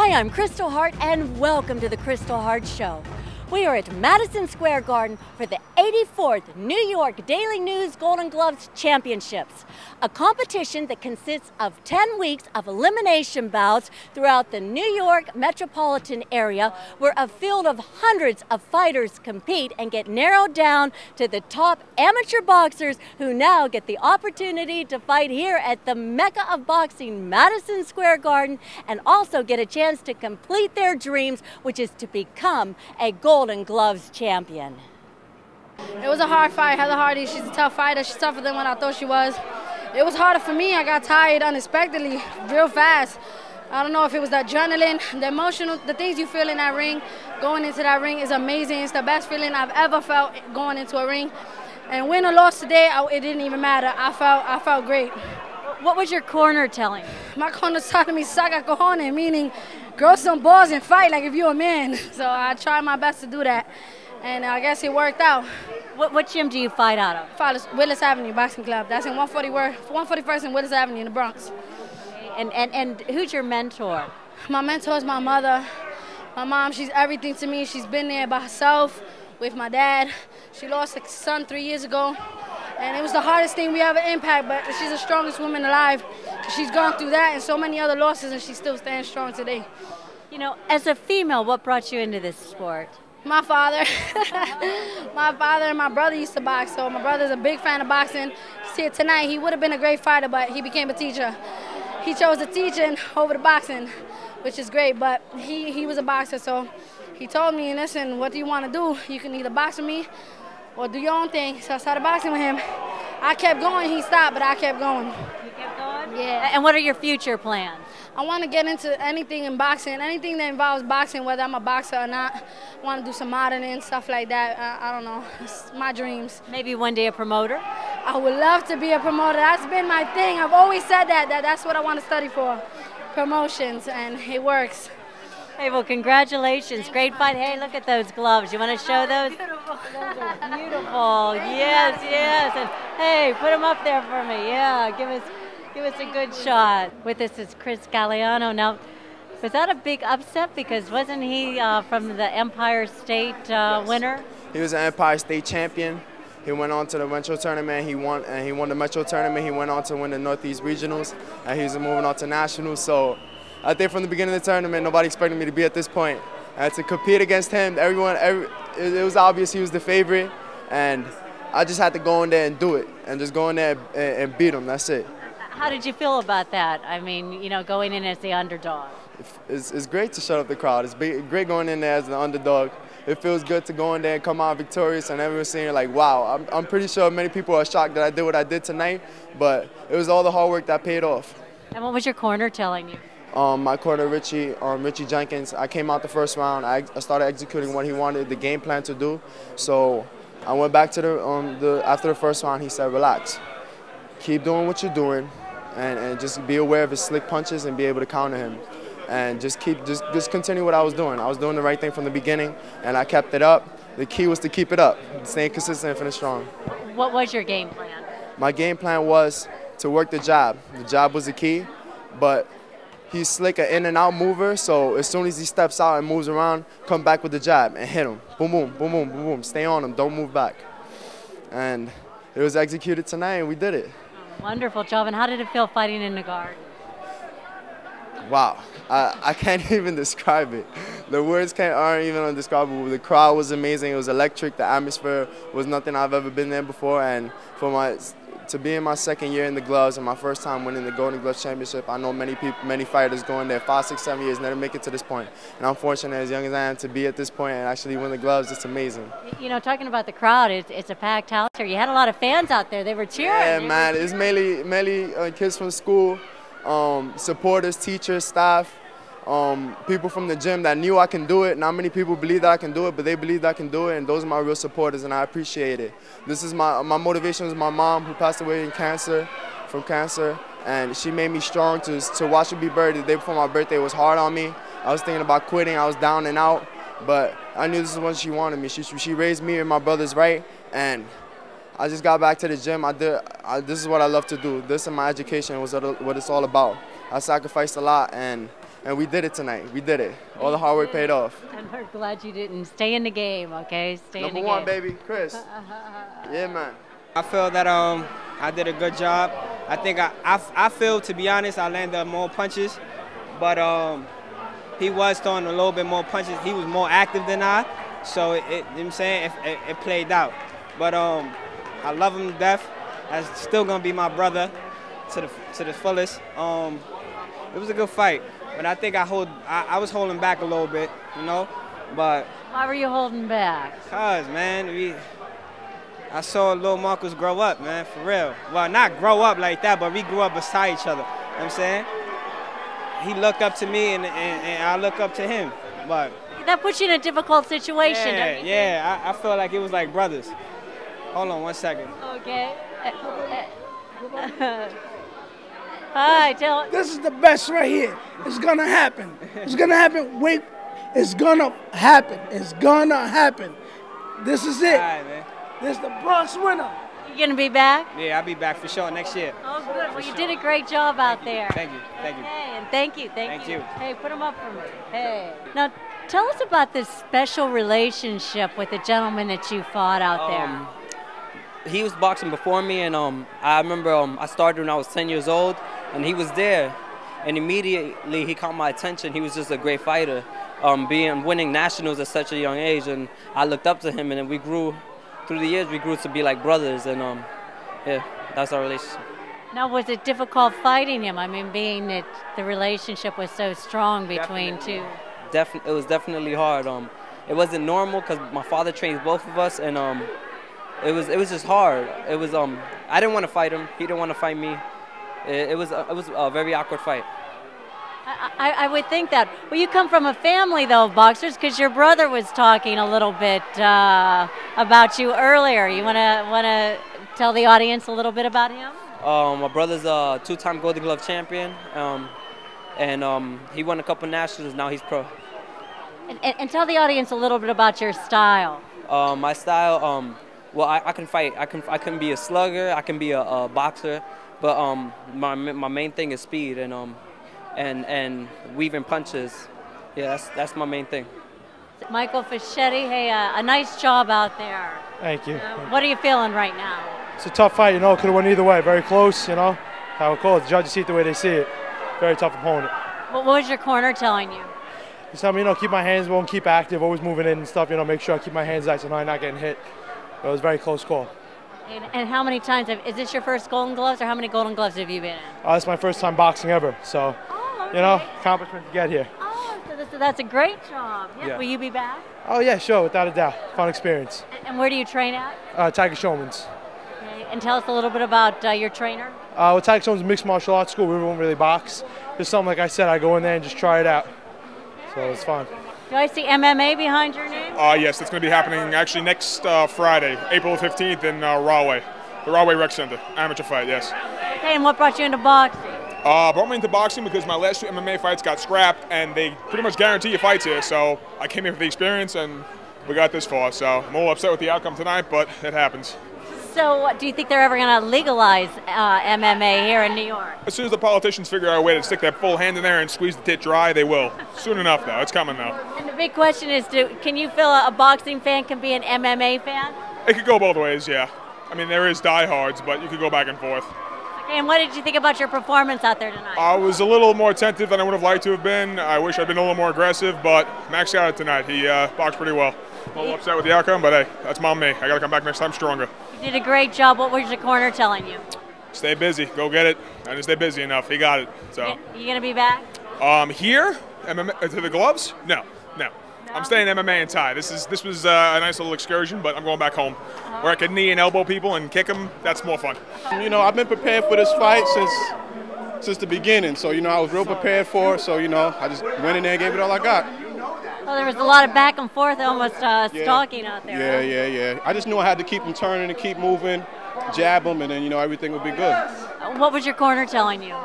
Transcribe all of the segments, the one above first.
Hi, I'm Kristal Hart, and welcome to the Kristal Hart Show. We are at Madison Square Garden for the 84th New York Daily News Golden Gloves Championships, a competition that consists of 10 weeks of elimination bouts throughout the New York metropolitan area, where a field of hundreds of fighters compete and get narrowed down to the top amateur boxers who now get the opportunity to fight here at the Mecca of Boxing, Madison Square Garden, and also get a chance to complete their dreams, which is to become a Golden Gloves champion. It was a hard fight. Heather Hardy, she's a tough fighter. She's tougher than what I thought she was. It was harder for me. I got tired unexpectedly, real fast. I don't know if it was the adrenaline, the emotional, the things you feel in that ring. Going into that ring is amazing. It's the best feeling I've ever felt going into a ring. And win or loss today, it didn't even matter. I felt great. What was your corner telling you? My corner's telling me, saca cojones, meaning grow some balls and fight like if you're a man. So I tried my best to do that, and I guess it worked out. What gym do you fight out of? Willis Avenue Boxing Club. That's in 141st and Willis Avenue in the Bronx. And who's your mentor? My mentor is my mother. My mom, she's everything to me. She's been there by herself with my dad. She lost a son 3 years ago, and it was the hardest thing we ever impact, but she's the strongest woman alive. She's gone through that and so many other losses, and she still stands strong today. You know, as a female, what brought you into this sport? My father. My father and my brother used to box, so my brother's a big fan of boxing. He's here tonight. He would have been a great fighter, but he became a teacher. He chose the teaching over the boxing, which is great, but he was a boxer, so he told me, listen, what do you want to do? You can either box with me or do your own thing. So I started boxing with him. I kept going. He stopped, but I kept going. You kept going? Yeah. And what are your future plans? I want to get into anything in boxing, anything that involves boxing, whether I'm a boxer or not. I want to do some modeling, stuff like that. I don't know. It's my dreams. Maybe one day a promoter? I would love to be a promoter. That's been my thing. I've always said that's what I want to study for, promotions, and it works. Hey, well, congratulations. Great fight. Hey, look at those gloves. You want to show those? Beautiful. Those are beautiful. Yes, yes. And hey, put them up there for me. Yeah, give us a good shot. With us is Galeano. Now, was that a big upset? Because wasn't he from the Empire State winner? He was an Empire State champion. He went on to the Metro tournament. He won the Metro tournament. He went on to win the Northeast Regionals, and he's moving on to Nationals. So I think from the beginning of the tournament, nobody expected me to be at this point. And to compete against him, it was obvious he was the favorite, and I just had to go in there and do it, and just go in there and beat him. That's it. How did you feel about that? I mean, you know, going in as the underdog. It's great to shut up the crowd. It's great going in there as the underdog. It feels good to go in there and come out victorious, and everyone's saying like, wow. I'm pretty sure many people are shocked that I did what I did tonight, but it was all the hard work that paid off. And what was your corner telling you? My corner, Richie Jenkins, I came out the first round. I started executing what he wanted, the game plan to do. So I went back to after the first round, he said, relax. Keep doing what you're doing, and just be aware of his slick punches and be able to counter him. And just continue what I was doing. I was doing the right thing from the beginning, and I kept it up. The key was to keep it up, staying consistent and finish strong. What was your game plan? My game plan was to work the jab. The jab was the key, but he's slick, an in and out mover, so as soon as he steps out and moves around, come back with the jab and hit him. Boom, boom, boom, boom, boom, boom. Stay on him, don't move back. And it was executed tonight, and we did it. Wonderful job. And how did it feel fighting in the garden? Wow, I can't even describe it. The words aren't even undescribable. The crowd was amazing. It was electric. The atmosphere was nothing I've ever been there before. And to be in my second year in the gloves and my first time winning the Golden Gloves Championship, I know many fighters going there 5, 6, 7 years, never make it to this point. And I'm fortunate, as young as I am, to be at this point and actually win the gloves. It's amazing. You know, talking about the crowd, it's a packed house here. You had a lot of fans out there. They were cheering. Yeah, man. It's mainly kids from school, supporters, teachers, staff, people from the gym that knew I can do it. Not many people believe that I can do it, but they believed I can do it, and those are my real supporters, and I appreciate it. This is my motivation is my mom, who passed away from cancer, and she made me strong to watch her be buried the day before my birthday. It was hard on me. I was thinking about quitting. I was down and out, but I knew this is what she wanted me. She raised me and my brothers right, and I just got back to the gym. This is what I love to do. This and my education was what it's all about. I sacrificed a lot, and and we did it tonight. We did it. All the hard work paid off. And we're glad you didn't. Stay in the game, okay? Stay in the game. Number one, baby, Chris. Yeah, man. I feel that I did a good job. I think I feel, to be honest, I landed more punches, but he was throwing a little bit more punches. He was more active than I, so you know what I'm saying, it played out. But I love him to death. That's still gonna be my brother to the fullest. It was a good fight, but I think I was holding back a little bit, you know. But why were you holding back? Cause man, I saw little Marcus grow up, man, for real. Well, not grow up like that, but we grew up beside each other. You know what I'm saying? He looked up to me, and I look up to him. But that puts you in a difficult situation, don't you? Yeah, I feel like it was like brothers. Hold on 1 second. Okay. Hi, tell. This is the best right here. It's gonna happen. It's gonna happen. Wait, it's gonna happen. It's gonna happen. This is it. All right, man. This is the Bronx winner. You gonna be back? Yeah, I'll be back for sure next year. Oh, good. Well, you did a great job out there. Thank you. Thank you. Hey, and thank you. Thank you. Hey, put them up for me. Hey. Now, tell us about this special relationship with the gentleman that you fought out there. He was boxing before me, and I remember I started when I was 10 years old, and he was there, and immediately he caught my attention. He was just a great fighter, winning nationals at such a young age, and I looked up to him, and then we grew. Through the years, we grew to be like brothers, and yeah, that's our relationship. Now, was it difficult fighting him? I mean, being that the relationship was so strong between two. It was definitely hard. It wasn't normal because my father trains both of us, and it was just hard. It was I didn't want to fight him. He didn't want to fight me. It was a very awkward fight. I would think that. Well, you come from a family, though, of boxers, because your brother was talking a little bit about you earlier. You want to tell the audience a little bit about him? My brother's a two-time Golden Glove champion, and he won a couple nationals. Now he's pro. And tell the audience a little bit about your style. My style, well, I can fight. I can be a slugger. I can be a boxer, but my main thing is speed and weaving punches. Yeah, that's my main thing. Michael Fischetti, hey, a nice job out there. Thank you. What are you feeling right now? It's a tough fight, you know. Could have went either way. Very close, you know. How it goes. The judges see it the way they see it. Very tough opponent. What was your corner telling you? He's telling me, you know, keep my hands warm, keep active, always moving in and stuff. You know, make sure I keep my hands nice and high, not getting hit. It was a very close call. And how many times is this your first Golden Gloves, or how many Golden Gloves have you been in? It's my first time boxing ever, so you know, accomplishment to get here. Oh, so that's a great job. Yeah. Will you be back? Oh yeah, sure, without a doubt. Fun experience. And where do you train at? Tiger Showman's. Okay. And tell us a little bit about your trainer. Well, Tiger Showman's a mixed martial arts school. We don't really box. Just something like I said, I go in there and just try it out. So it's fun. Do I see MMA behind your name? Yes, that's going to be happening actually next Friday, April 15th in Rahway, the Rahway Rec Center. Amateur fight, yes. Okay, and what brought you into boxing? Brought me into boxing because my last two MMA fights got scrapped, and they pretty much guarantee you fights here. So I came here for the experience, and we got this far. So I'm a little upset with the outcome tonight, but it happens. So do you think they're ever going to legalize MMA here in New York? As soon as the politicians figure out a way to stick that full hand in there and squeeze the tit dry, they will. Soon enough, though. It's coming, though. And the big question is, can you feel a boxing fan can be an MMA fan? It could go both ways, yeah. I mean, there is diehards, but you could go back and forth. Okay, and what did you think about your performance out there tonight? I was a little more attentive than I would have liked to have been. I wish I'd been a little more aggressive, but Max got it tonight. He boxed pretty well. I'm a little upset with the outcome, but hey, that's my me. I got to come back next time stronger. You did a great job. What was your corner telling you? Stay busy. Go get it. I didn't stay busy enough. He got it. So. You going to be back? Here? MMA, to the gloves? No. I'm staying MMA and Thai. This was a nice little excursion, but I'm going back home. Where I can knee and elbow people and kick them, that's more fun. You know, I've been prepared for this fight since the beginning. So, you know, I was real prepared for it. So, you know, I just went in there and gave it all I got. Well, there was a lot of back and forth, almost stalking out there. Yeah. I just knew I had to keep them turning and keep moving, jab them, and then, you know, everything would be good. What was your corner telling you?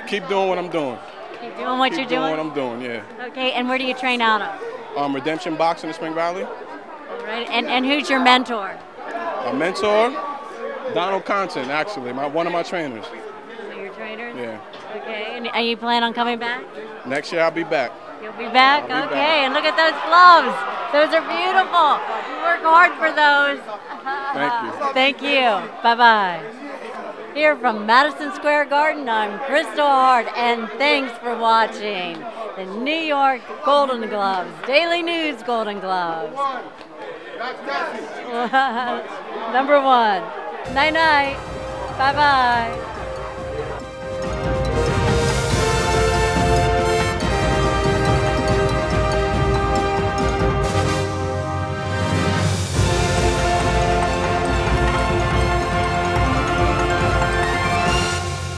Keep doing what I'm doing. Keep doing what you're doing? Keep doing what I'm doing, yeah. Okay, and where do you train out of? Redemption Boxing in Spring Valley. All right, and who's your mentor? My mentor, Donald Compton, actually, one of my trainers. So your trainers? Yeah. Okay, and are you planning on coming back? Next year I'll be back. You'll be back? I'll be Okay, back. and look at those gloves. Those are beautiful. You work hard for those. Thank you. Thank you. Bye-bye. Here from Madison Square Garden, I'm Kristal Hart, and thanks for watching the New York Golden Gloves, Daily News Golden Gloves. Number 1. Night-night. Bye-bye.